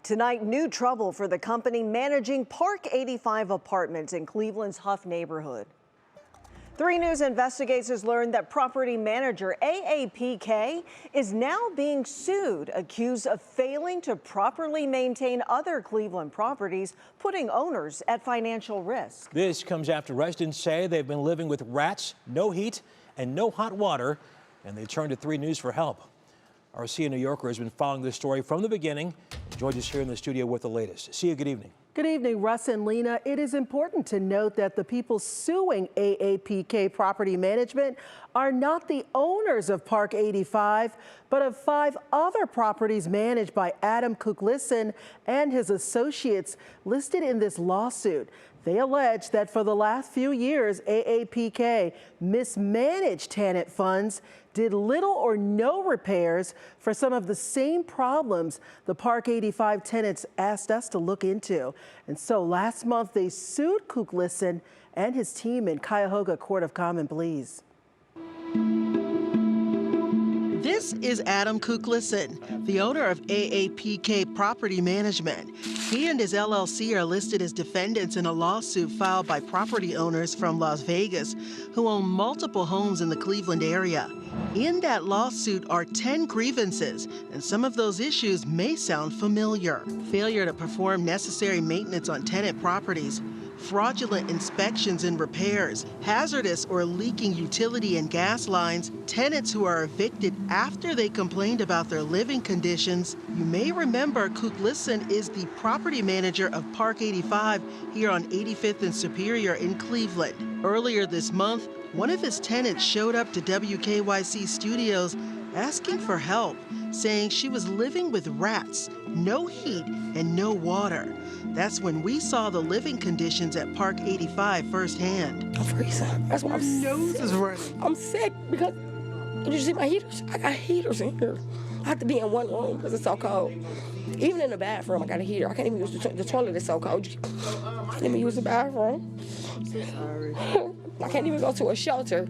Tonight, new trouble for the company managing Park 85 apartments in Cleveland's Hough neighborhood. 3 News investigators has learned that property manager AAPK is now being sued, accused of failing to properly maintain other Cleveland properties, putting owners at financial risk. This comes after residents say they've been living with rats, no heat, and no hot water, and they turned to 3 News for help. Our New Yorker has been following this story from the beginning. Joins us here in the studio with the latest. Sia, good evening. Good evening, Russ and Lena. It is important to note that the people suing AAPK Property Management are not the owners of Park 85, but of 5 other properties managed by Adam Kuklisin and his associates listed in this lawsuit. They allege that for the last few years, AAPK mismanaged tenant funds, did little or no repairs for some of the same problems the Park 85 tenants asked us to look into. And so last month, they sued Kuklisin and his team in Cuyahoga Court of Common Pleas. This is Adam Kuklisin, the owner of AAPK Property Management. He and his LLC are listed as defendants in a lawsuit filed by property owners from Las Vegas who own multiple homes in the Cleveland area. In that lawsuit are 10 grievances, and some of those issues may sound familiar. Failure to perform necessary maintenance on tenant properties, fraudulent inspections and repairs, hazardous or leaking utility and gas lines, tenants who are evicted after they complained about their living conditions. You may remember Kuklisin is the property manager of Park 85 here on 85th and Superior in Cleveland. Earlier this month, one of his tenants showed up to WKYC studios asking for help, saying she was living with rats, no heat, and no water. That's when we saw the living conditions at Park 85 firsthand. I'm freezing. That's why I'm sick. Your nose is running. I'm sick because, did you see my heaters? I got heaters in here. I have to be in one room because it's so cold. Even in the bathroom, I got a heater. I can't even use the toilet. It's so cold. I can't even use the bathroom. I'm so sorry. I can't even go to a shelter.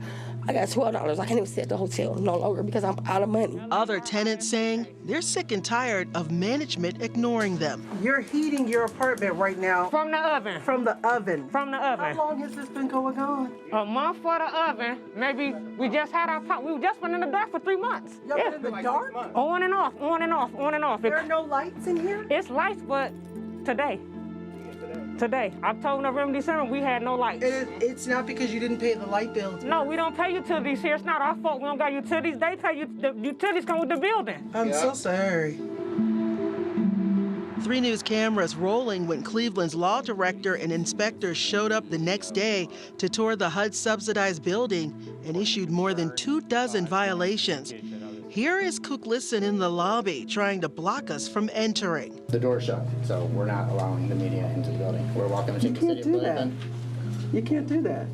I got $12. I can't even stay at the hotel no longer because I'm out of money. Other tenants saying they're sick and tired of management ignoring them. You're heating your apartment right now. From the oven. From the oven. From the oven. How long has this been going on? A month for the oven. Maybe we just had our pot. We just been in the dark for 3 months. Y'all been in the dark? On and off, on and off, on and off. There are no lights in here? It's lights, but today. October, November, December, we had no lights. It's not because you didn't pay the light bill. No, we don't pay utilities here. It's not our fault. We don't got utilities. They pay you. The utilities come with the building. I'm so sorry. 3 News cameras rolling when Cleveland's law director and inspectors showed up the next day to tour the HUD-subsidized building and issued more than 24 violations. Here is Kuklisin in the lobby trying to block us from entering. The door's shut, so we're not allowing the media into the building. We're welcome to take the city of Cleveland. You can't do that.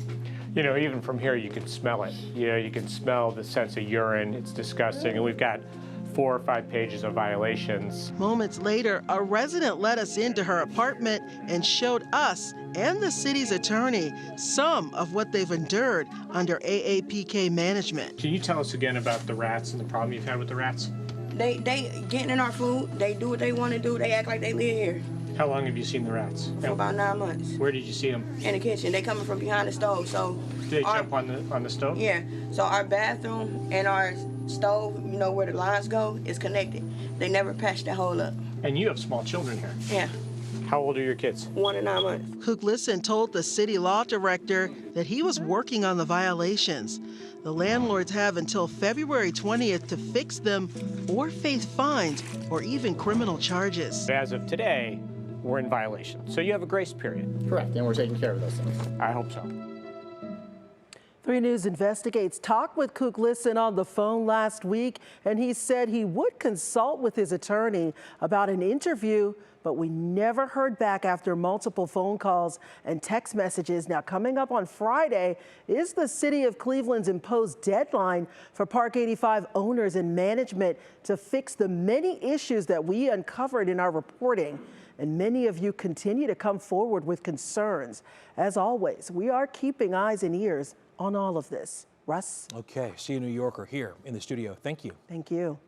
You know, even from here, you can smell it. You know, you can smell the sense of urine. It's disgusting. And we've got 4 or 5 pages of violations. Moments later, a resident let us into her apartment and showed us and the city's attorney some of what they've endured under AAPK management. Can you tell us again about the rats and the problem you've had with the rats? They getting in our food. They do what they want to do. They act like they live here. How long have you seen the rats? For about 9 months. Where did you see them? In the kitchen. They coming from behind the stove. So Did they jump on the stove? Yeah. So our bathroom and our stove, you know where the lines go, is connected. They never patched that hole up. And you have small children here. Yeah. How old are your kids? 1 and 9 months. Kuklisin told the city law director that he was working on the violations. The landlords have until February 20th to fix them or face fines or even criminal charges. As of today, we're in violation. So you have a grace period. Correct, and we're taking care of those things. I hope so. 3 News investigates talked with Kuklisin on the phone last week, and he said he would consult with his attorney about an interview, but we never heard back after multiple phone calls and text messages. Now, coming up on Friday is the City of Cleveland's imposed deadline for Park 85 owners and management to fix the many issues that we uncovered in our reporting. And many of you continue to come forward with concerns. As always, we are keeping eyes and ears on all of this. Russ? Okay, New Yorker here in the studio. Thank you. Thank you.